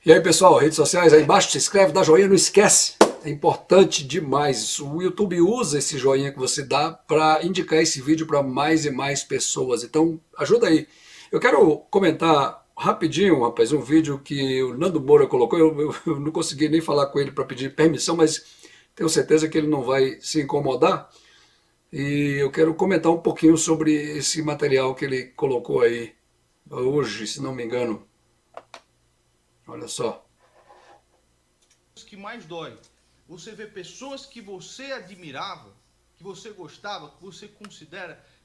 E aí, pessoal, redes sociais aí embaixo, se inscreve, dá joinha, não esquece. É importante demais. O YouTube usa esse joinha que você dá para indicar esse vídeo para mais e mais pessoas. Então, ajuda aí. Eu quero comentar rapidinho, rapaz, um vídeo que o Nando Moura colocou. Eu não consegui nem falar com ele para pedir permissão, mas tenho certeza que ele não vai se incomodar. E eu quero comentar um pouquinho sobre esse material que ele colocou aí hoje, se não me engano. Olha só. O que mais dói, você vê pessoas que você admirava, que você gostava, que você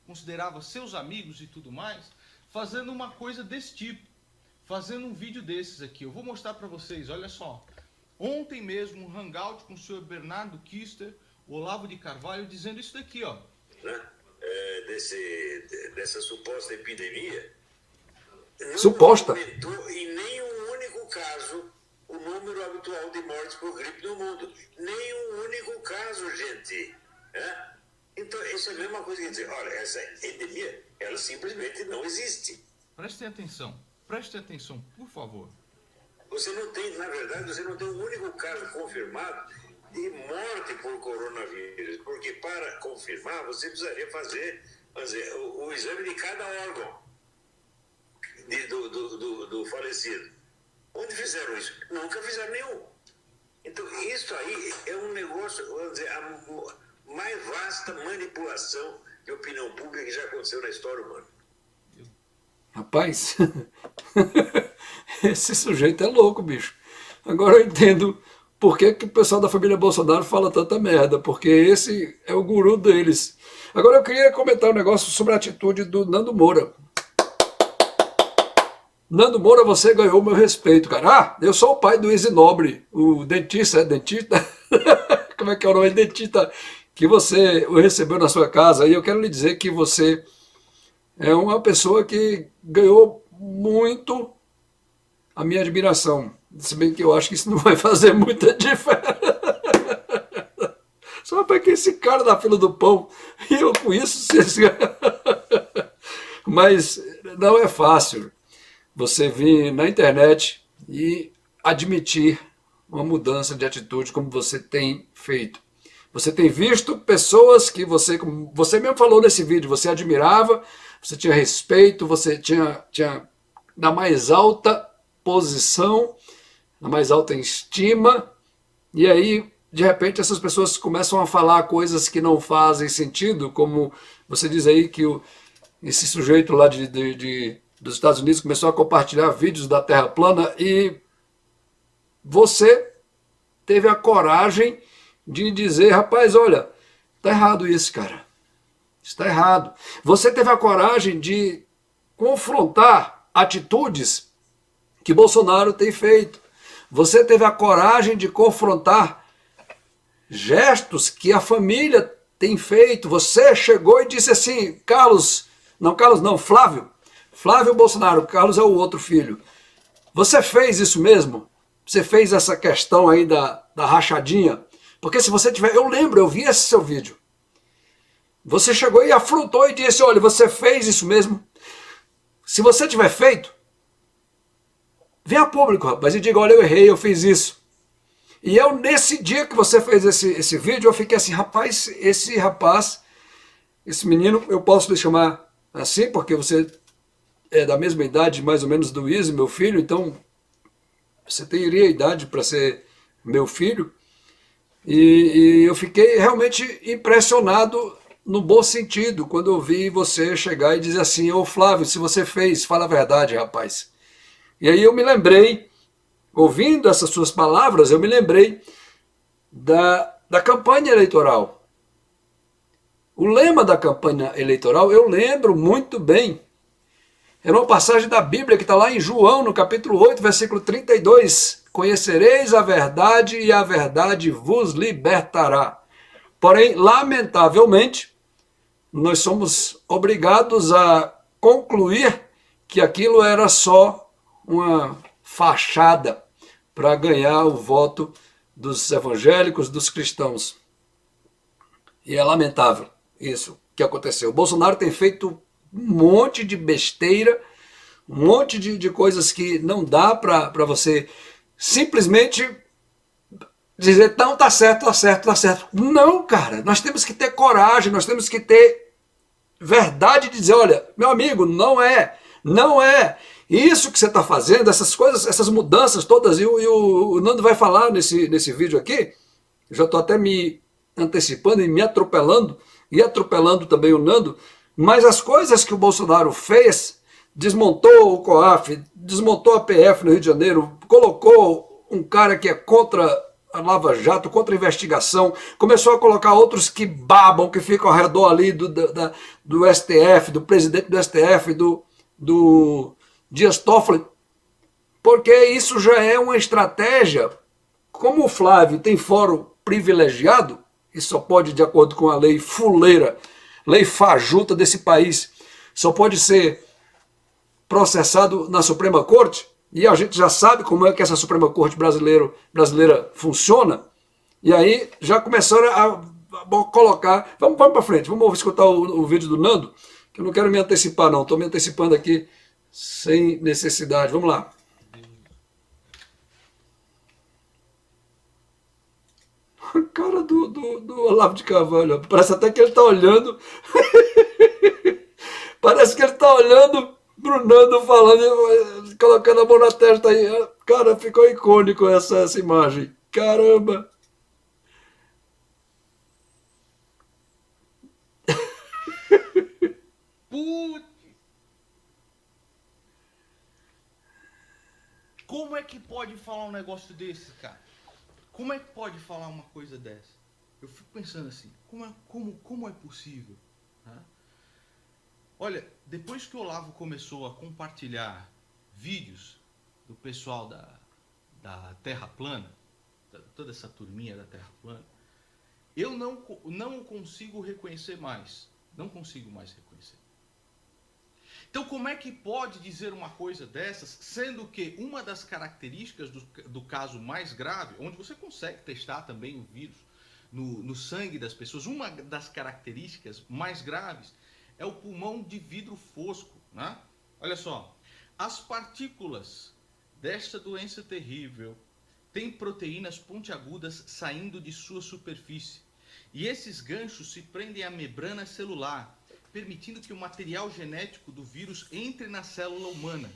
considerava seus amigos e tudo mais, fazendo uma coisa desse tipo, fazendo um vídeo desses aqui. Eu vou mostrar para vocês, olha só. Ontem mesmo, um hangout com o senhor Bernardo Kister, Olavo de Carvalho, dizendo isso daqui, ó. Né? Dessa suposta epidemia, Suposta. não aumentou em nenhum único caso o número habitual de mortes por gripe no mundo. Nenhum único caso, gente. Né? Então, isso é a mesma coisa que dizer, olha, essa epidemia, ela simplesmente não existe. Prestem atenção, por favor. Você não tem, na verdade, você não tem um único caso confirmado de morte por coronavírus, porque para confirmar você precisaria fazer o exame de cada órgão do falecido. Onde fizeram isso? Nunca fizeram nenhum. Então, isso aí é um negócio, vamos dizer, a mais vasta manipulação de opinião pública que já aconteceu na história humana. Rapaz, esse sujeito é louco, bicho. Agora eu entendo por que o pessoal da família Bolsonaro fala tanta merda, porque esse é o guru deles. Agora eu queria comentar um negócio sobre a atitude do Nando Moura. Nando Moura, você ganhou meu respeito, cara. Ah, eu sou o pai do Easy Nobre, o dentista, dentista? Como é que é o nome? Dentista que você o recebeu na sua casa. E eu quero lhe dizer que você é uma pessoa que ganhou muito a minha admiração. Se bem que eu acho que isso não vai fazer muita diferença. Só porque esse cara da fila do pão, e eu com isso... Mas não é fácil você vir na internet e admitir uma mudança de atitude como você tem feito. Você tem visto pessoas que como você mesmo falou nesse vídeo, você admirava, você tinha respeito, você tinha na mais alta posição, na mais alta estima, e aí, de repente, essas pessoas começam a falar coisas que não fazem sentido, como você diz aí que esse sujeito lá dos Estados Unidos começou a compartilhar vídeos da Terra plana e você teve a coragem de dizer, rapaz, olha, tá errado isso, cara. Está errado. Você teve a coragem de confrontar atitudes que Bolsonaro tem feito. Você teve a coragem de confrontar gestos que a família tem feito. Você chegou e disse assim, Flávio Bolsonaro, Carlos é o outro filho. Você fez isso mesmo? Você fez essa questão aí da rachadinha? Porque se você tiver... eu vi esse seu vídeo. Você chegou e afrontou e disse, olha, você fez isso mesmo? Se você tiver feito, venha a público, rapaz, e diga, olha, eu errei, eu fiz isso. E eu, nesse dia que você fez esse vídeo, eu fiquei assim, rapaz, esse menino, eu posso lhe chamar assim, porque você é da mesma idade, mais ou menos, do Izzy, meu filho, então você teria idade para ser meu filho, e eu fiquei realmente impressionado no bom sentido, quando eu vi você chegar e dizer assim, ô Flávio, se você fez, fala a verdade, rapaz. E aí eu me lembrei, ouvindo essas suas palavras, eu me lembrei da campanha eleitoral. O lema da campanha eleitoral eu lembro muito bem. Era uma passagem da Bíblia que está lá em João, no capítulo 8, versículo 32. Conhecereis a verdade e a verdade vos libertará. Porém, lamentavelmente, nós somos obrigados a concluir que aquilo era só uma fachada para ganhar o voto dos evangélicos, dos cristãos. E é lamentável isso que aconteceu. O Bolsonaro tem feito um monte de besteira, um monte de coisas que não dá para você simplesmente dizer, não, tá certo, tá certo, tá certo. Não, cara, nós temos que ter coragem, nós temos que ter verdade de dizer, olha, meu amigo, não é, não é. Isso que você está fazendo, essas coisas, essas mudanças todas, e o Nando vai falar nesse vídeo aqui, eu já estou até me antecipando e me atropelando, e atropelando também o Nando, mas as coisas que o Bolsonaro fez, desmontou o COAF, desmontou a PF no Rio de Janeiro, colocou um cara que é contra a Lava Jato, contra a investigação, começou a colocar outros que babam, que ficam ao redor ali do STF, do presidente do STF, do Dias Toffoli, porque isso já é uma estratégia. Como o Flávio tem fórum privilegiado, e só pode, de acordo com a lei fuleira, lei fajuta desse país, só pode ser processado na Suprema Corte, e a gente já sabe como é que essa Suprema Corte brasileira funciona, e aí já começaram a colocar... Vamos para frente, vamos escutar o vídeo do Nando, que eu não quero me antecipar não, estou me antecipando aqui sem necessidade. Vamos lá. A cara do Olavo de Carvalho, parece até que ele está olhando... Parece que ele está olhando pro Nando falando, colocando a mão na testa aí. Cara, ficou icônico essa imagem. Caramba! Putz! Como é que pode falar um negócio desse, cara? Como é que pode falar uma coisa dessa? Eu fico pensando assim, como é possível? Né? Olha, depois que o Olavo começou a compartilhar vídeos do pessoal da Terra Plana, toda essa turminha da Terra Plana, eu não consigo reconhecer mais. Não consigo mais reconhecer. Então, como é que pode dizer uma coisa dessas, sendo que uma das características do caso mais grave, onde você consegue testar também o vírus no sangue das pessoas, uma das características mais graves é o pulmão de vidro fosco, né? Olha só, as partículas desta doença terrível têm proteínas pontiagudas saindo de sua superfície. E esses ganchos se prendem à membrana celular, permitindo que o material genético do vírus entre na célula humana.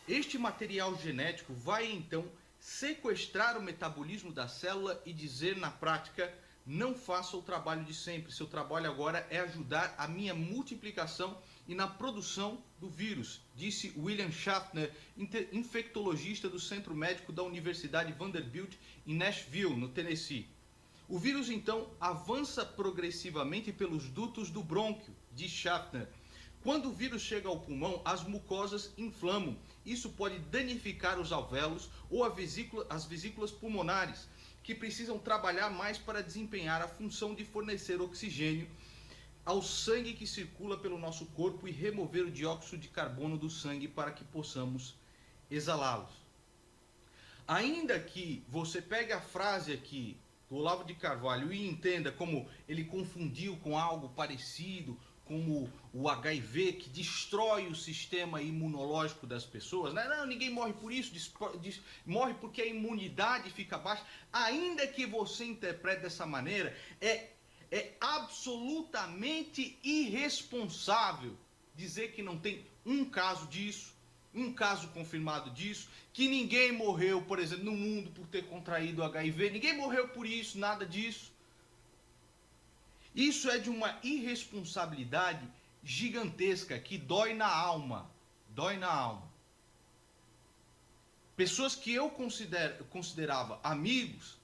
Este material genético vai então sequestrar o metabolismo da célula e dizer na prática: não faça o trabalho de sempre, seu trabalho agora é ajudar a minha multiplicação e na produção do vírus, disse William Schaffner, infectologista do Centro Médico da Universidade Vanderbilt em Nashville, no Tennessee. O vírus então avança progressivamente pelos dutos do brônquio, diz Schaffner. Quando o vírus chega ao pulmão, as mucosas inflamam. Isso pode danificar os alvéolos ou as vesículas pulmonares, que precisam trabalhar mais para desempenhar a função de fornecer oxigênio ao sangue que circula pelo nosso corpo e remover o dióxido de carbono do sangue para que possamos exalá-los. Ainda que você pegue a frase aqui do Olavo de Carvalho e entenda como ele confundiu com algo parecido, como o HIV, que destrói o sistema imunológico das pessoas, né? Não, ninguém morre por isso, morre porque a imunidade fica baixa. Ainda que você interprete dessa maneira, é absolutamente irresponsável dizer que não tem um caso disso, um caso confirmado disso, que ninguém morreu, por exemplo, no mundo por ter contraído HIV, ninguém morreu por isso, nada disso. Isso é de uma irresponsabilidade gigantesca que dói na alma, dói na alma. Pessoas que eu considerava amigos,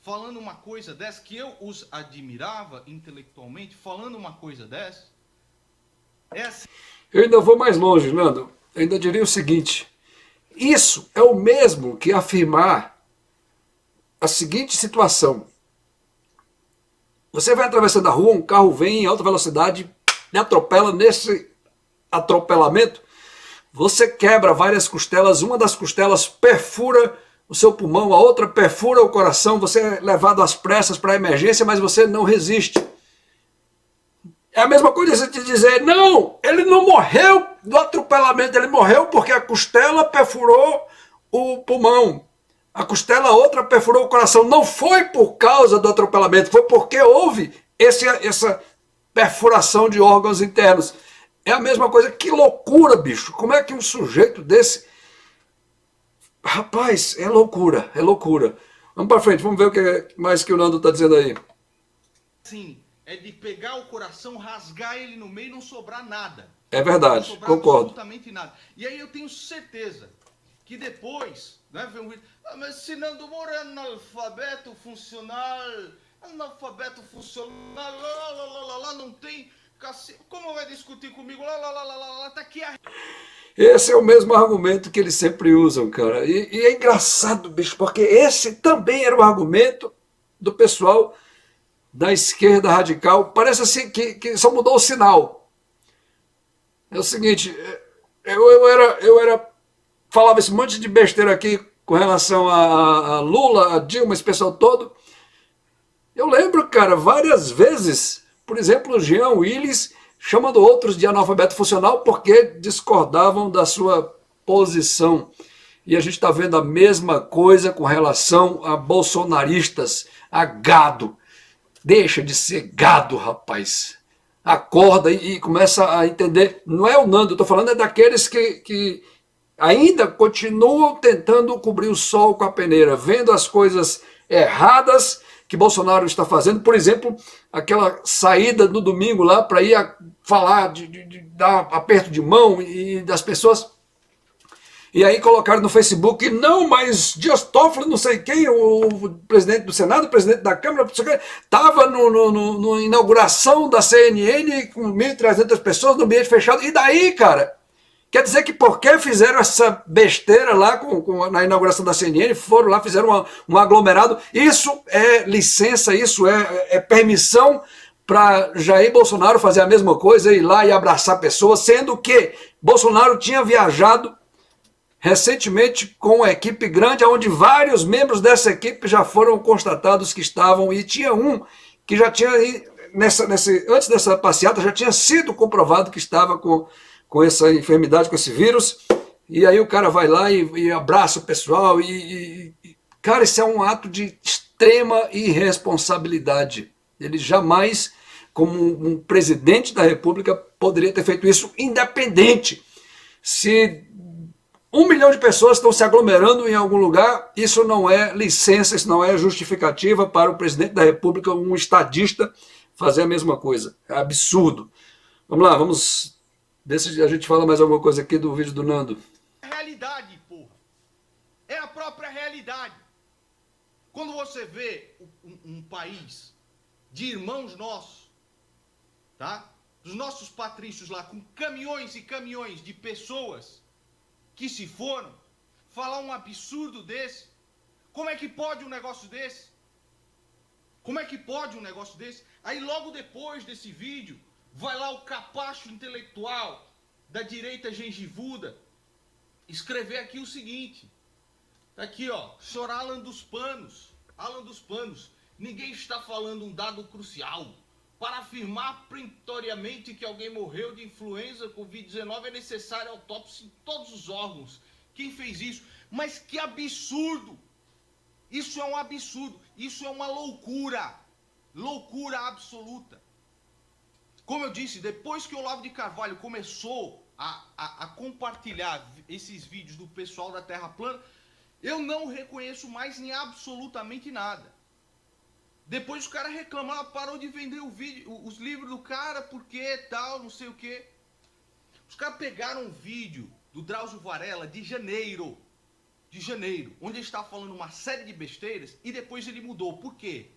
falando uma coisa dessa, que eu os admirava intelectualmente, falando uma coisa dessa, é assim. Eu ainda vou mais longe, Nando. Eu ainda diria o seguinte: isso é o mesmo que afirmar a seguinte situação. Você vai atravessando a rua, um carro vem em alta velocidade, lhe atropela. Nesse atropelamento, você quebra várias costelas, uma das costelas perfura o seu pulmão, a outra perfura o coração, você é levado às pressas para a emergência, mas você não resiste. É a mesma coisa de dizer, não, ele não morreu do atropelamento, ele morreu porque a costela perfurou o pulmão. a costela, a outra perfurou o coração. Não foi por causa do atropelamento, foi porque houve essa perfuração de órgãos internos. É a mesma coisa. Que loucura, bicho. Como é que um sujeito desse... Rapaz, é loucura, é loucura. Vamos para frente, vamos ver o que mais que o Nando está dizendo aí. Sim, é de pegar o coração, rasgar ele no meio e não sobrar nada. É verdade, não sobrar concordo. absolutamente nada. E aí eu tenho certeza que depois, né, vem um vídeo, mas se Nando Moura é analfabeto funcional, lá, não tem... Como vai discutir comigo? Tá aqui a... Esse é o mesmo argumento que eles sempre usam, cara. E é engraçado, bicho, porque esse também era o argumento do pessoal da esquerda radical. Parece assim que só mudou o sinal. É o seguinte, falava esse monte de besteira aqui com relação a Lula, a Dilma, esse pessoal todo. Eu lembro, cara, várias vezes, por exemplo, o Jean Willis chamando outros de analfabeto funcional porque discordavam da sua posição. E a gente está vendo a mesma coisa com relação a bolsonaristas, a gado. Deixa de ser gado, rapaz. Acorda e começa a entender. Não é o Nando, eu estou falando é daqueles que ainda continuam tentando cobrir o sol com a peneira, vendo as coisas erradas que Bolsonaro está fazendo. Por exemplo, aquela saída no domingo lá para ir falar, de dar aperto de mão e das pessoas. E aí colocaram no Facebook, não, mas Dias Toffoli, não sei quem, o presidente do Senado, o presidente da Câmara, estava na inauguração da CNN com 1.300 pessoas no ambiente fechado. E daí, cara? Quer dizer que porque fizeram essa besteira lá na inauguração da CNN, foram lá, fizeram um aglomerado, isso é licença, isso é permissão para Jair Bolsonaro fazer a mesma coisa, ir lá e abraçar pessoas, sendo que Bolsonaro tinha viajado recentemente com uma equipe grande, onde vários membros dessa equipe já foram constatados que estavam, e tinha um que já tinha, antes dessa passeata, já tinha sido comprovado que estava com essa enfermidade, com esse vírus, e aí o cara vai lá e abraça o pessoal, cara, isso é um ato de extrema irresponsabilidade. Ele jamais, como um presidente da República, poderia ter feito isso, independente se 1 milhão de pessoas estão se aglomerando em algum lugar. Isso não é licença, isso não é justificativa para o presidente da República, um estadista, fazer a mesma coisa. É absurdo. Vamos lá, vamos ver se a gente fala mais alguma coisa aqui do vídeo do Nando. Realidade, porra. É a própria realidade. Quando você vê um país de irmãos nossos, tá? Dos nossos patrícios lá, com caminhões e caminhões de pessoas que se foram, falar um absurdo desse, como é que pode um negócio desse? Como é que pode um negócio desse? Aí logo depois desse vídeo, vai lá o capacho intelectual da direita gengivuda escrever aqui o seguinte, tá aqui ó, senhor Alan dos Panos, ninguém está falando um dado crucial. Para afirmar peremptoriamente que alguém morreu de influenza Covid-19 é necessária autópsia em todos os órgãos. Quem fez isso? Mas que absurdo! Isso é um absurdo, isso é uma loucura, loucura absoluta. Como eu disse, depois que o Olavo de Carvalho começou a compartilhar esses vídeos do pessoal da Terra Plana, eu não reconheço mais em absolutamente nada. Depois o cara reclama, parou de vender os livros do cara, porque tal, não sei o que. Os caras pegaram um vídeo do Drauzio Varela de janeiro, onde ele está falando uma série de besteiras e depois ele mudou. Por quê?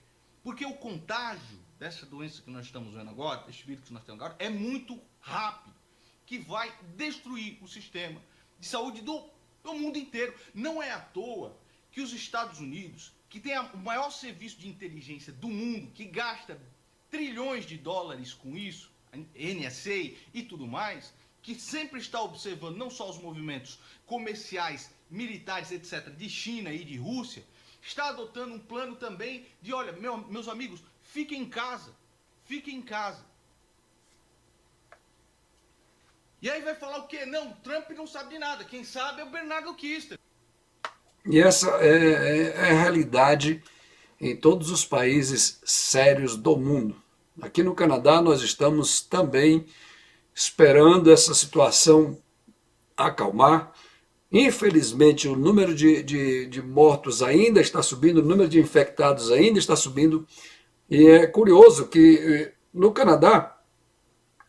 Porque o contágio dessa doença que nós estamos vendo agora, desse vírus que nós temos agora, é muito rápido, que vai destruir o sistema de saúde do mundo inteiro. Não é à toa que os Estados Unidos, que tem o maior serviço de inteligência do mundo, que gasta trilhões de dólares com isso, a NSA e tudo mais, que sempre está observando não só os movimentos comerciais, militares, etc., de China e de Rússia, está adotando um plano também de, olha, meus amigos, fiquem em casa, fiquem em casa. E aí vai falar o quê? Não, Trump não sabe de nada, quem sabe é o Bernardo Kister. E essa é a realidade em todos os países sérios do mundo. Aqui no Canadá nós estamos também esperando essa situação acalmar. Infelizmente o número de mortos ainda está subindo, o número de infectados ainda está subindo. E é curioso que no Canadá,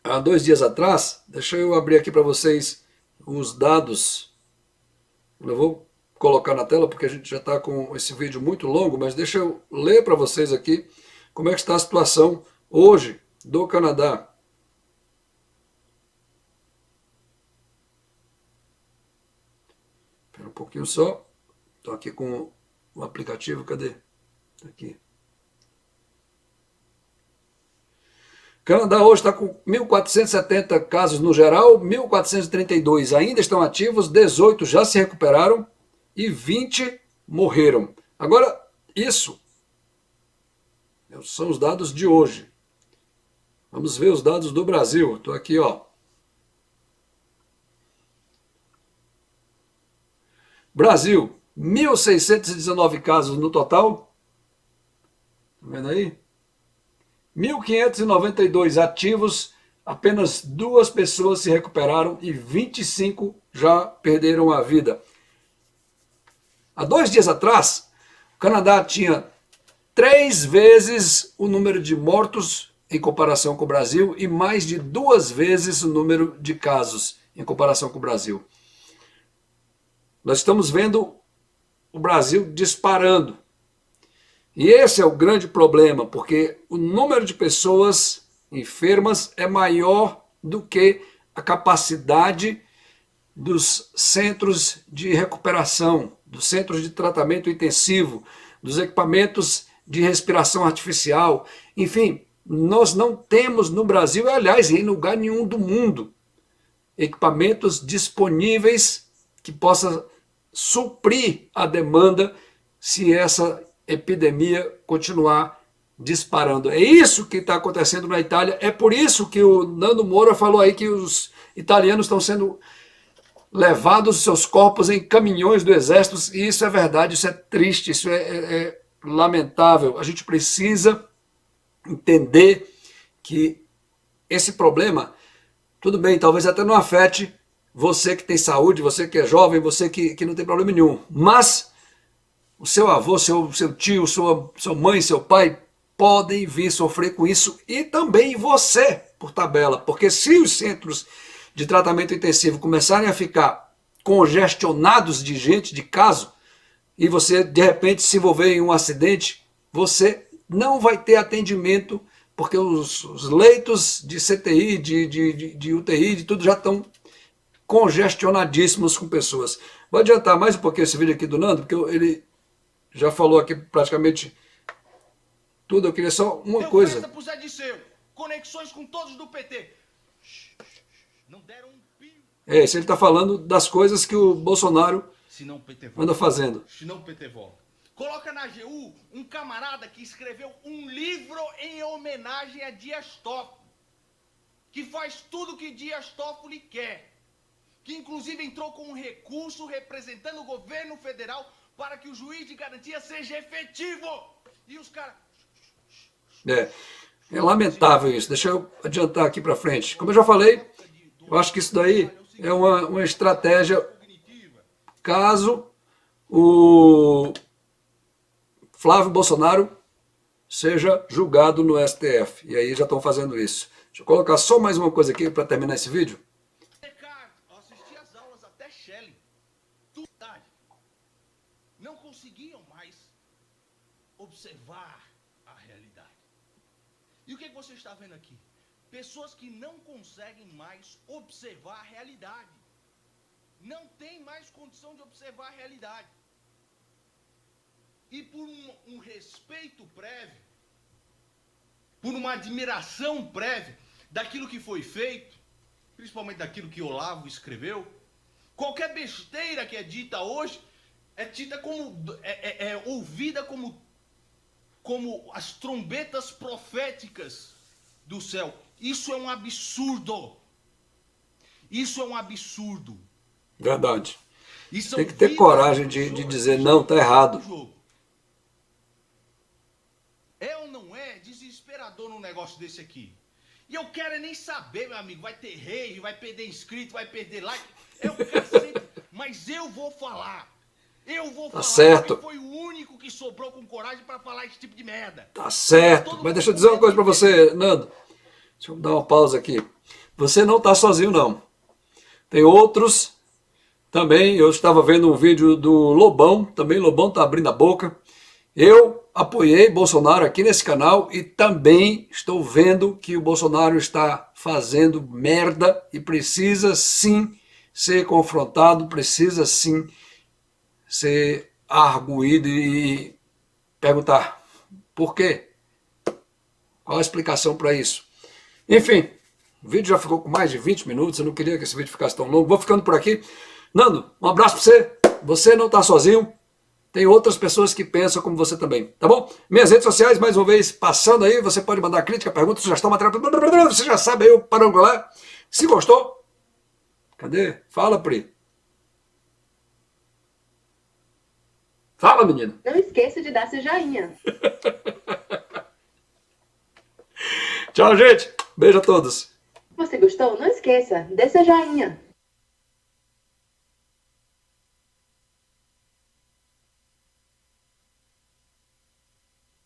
há 2 dias atrás, deixa eu abrir aqui para vocês os dados. Eu vou colocar na tela porque a gente já está com esse vídeo muito longo, mas deixa eu ler para vocês aqui como é que está a situação hoje do Canadá. Espera um pouquinho só. Estou aqui com o aplicativo, cadê? Aqui. O Canadá hoje está com 1.470 casos no geral, 1.432 ainda estão ativos, 18 já se recuperaram e 20 morreram. Agora, isso são os dados de hoje. Vamos ver os dados do Brasil. Estou aqui, ó. Brasil, 1.619 casos no total. Tá vendo aí? 1.592 ativos, apenas 2 pessoas se recuperaram e 25 já perderam a vida. Há 2 dias atrás, o Canadá tinha 3 vezes o número de mortos em comparação com o Brasil e mais de 2 vezes o número de casos em comparação com o Brasil. Nós estamos vendo o Brasil disparando. E esse é o grande problema, porque o número de pessoas enfermas é maior do que a capacidade dos centros de recuperação, dos centros de tratamento intensivo, dos equipamentos de respiração artificial. Enfim, nós não temos no Brasil, aliás, em lugar nenhum do mundo, equipamentos disponíveis que possam suprir a demanda se essa epidemia continuar disparando. É isso que está acontecendo na Itália, é por isso que o Nando Moura falou aí que os italianos estão sendo levados seus corpos em caminhões do exército, e isso é verdade, isso é triste, isso é lamentável. A gente precisa entender que esse problema, tudo bem, talvez até não afete você que tem saúde, você que é jovem, você que não tem problema nenhum, mas o seu avô, seu tio, sua mãe, seu pai podem vir sofrer com isso e também você, por tabela, porque se os centros de tratamento intensivo começarem a ficar congestionados de gente, de caso, e você de repente se envolver em um acidente, você não vai ter atendimento, porque os leitos de CTI, de UTI, de tudo já estão congestionadíssimos com pessoas. Vou adiantar mais um pouquinho esse vídeo aqui do Nando, porque ele já falou aqui praticamente tudo. Eu queria só uma coisa. Pro Zé Disseu, conexões com todos do PT. Não deram um pio. Isso ele está falando das coisas que o Bolsonaro anda fazendo. Se não o PT volta. Coloca na AGU um camarada que escreveu um livro em homenagem a Dias Toffoli, que faz tudo que Dias Toffoli quer, que inclusive entrou com um recurso representando o governo federal para que o juiz de garantia seja efetivo. E os caras... É lamentável isso. Deixa eu adiantar aqui para frente. Como eu já falei, eu acho que isso daí é uma estratégia caso o Flávio Bolsonaro seja julgado no STF. E aí já estão fazendo isso. Deixa eu colocar só mais uma coisa aqui para terminar esse vídeo. Eu assisti as aulas até Shelley. Não conseguiam mais observar a realidade. E o que você está vendo aqui? Pessoas que não conseguem mais observar a realidade. Não tem mais condição de observar a realidade. E por um respeito prévio, por uma admiração prévia daquilo que foi feito, principalmente daquilo que Olavo escreveu, qualquer besteira que é dita hoje é dita como, ouvida como as trombetas proféticas do céu. Isso é um absurdo. Isso é um absurdo. Verdade. E são Tem que ter vidas coragem de de pessoas dizer que não, estão tá errado. no jogo. É ou não é desesperador num negócio desse aqui? E eu quero é nem saber, meu amigo, vai ter rave, vai perder inscrito, vai perder like, é o cacete, mas eu vou falar. Eu vou Tá falar, certo. porque foi o único que sobrou com coragem pra falar esse tipo de merda. Tá certo. Mas deixa eu dizer uma coisa pra você, Nando. Deixa eu dar uma pausa aqui. Você não tá sozinho, não. Tem outros também. Eu estava vendo um vídeo do Lobão, também Lobão tá abrindo a boca. Eu apoiei Bolsonaro aqui nesse canal e também estou vendo que o Bolsonaro está fazendo merda e precisa sim ser confrontado, precisa sim ser arguído e perguntar por quê? Qual a explicação para isso? Enfim, o vídeo já ficou com mais de 20 minutos, eu não queria que esse vídeo ficasse tão longo. Vou ficando por aqui. Nando, um abraço para você. Você não está sozinho. Tem outras pessoas que pensam como você também, tá bom? Minhas redes sociais, mais uma vez, passando aí, você pode mandar crítica, pergunta, sugestão, material, você já sabe aí o parangolar. Se gostou, cadê? Fala, Pri. Fala, menina. Não esqueça de dar seu joinha. Tchau, gente. Beijo a todos. Se você gostou, não esqueça, dê seu joinha.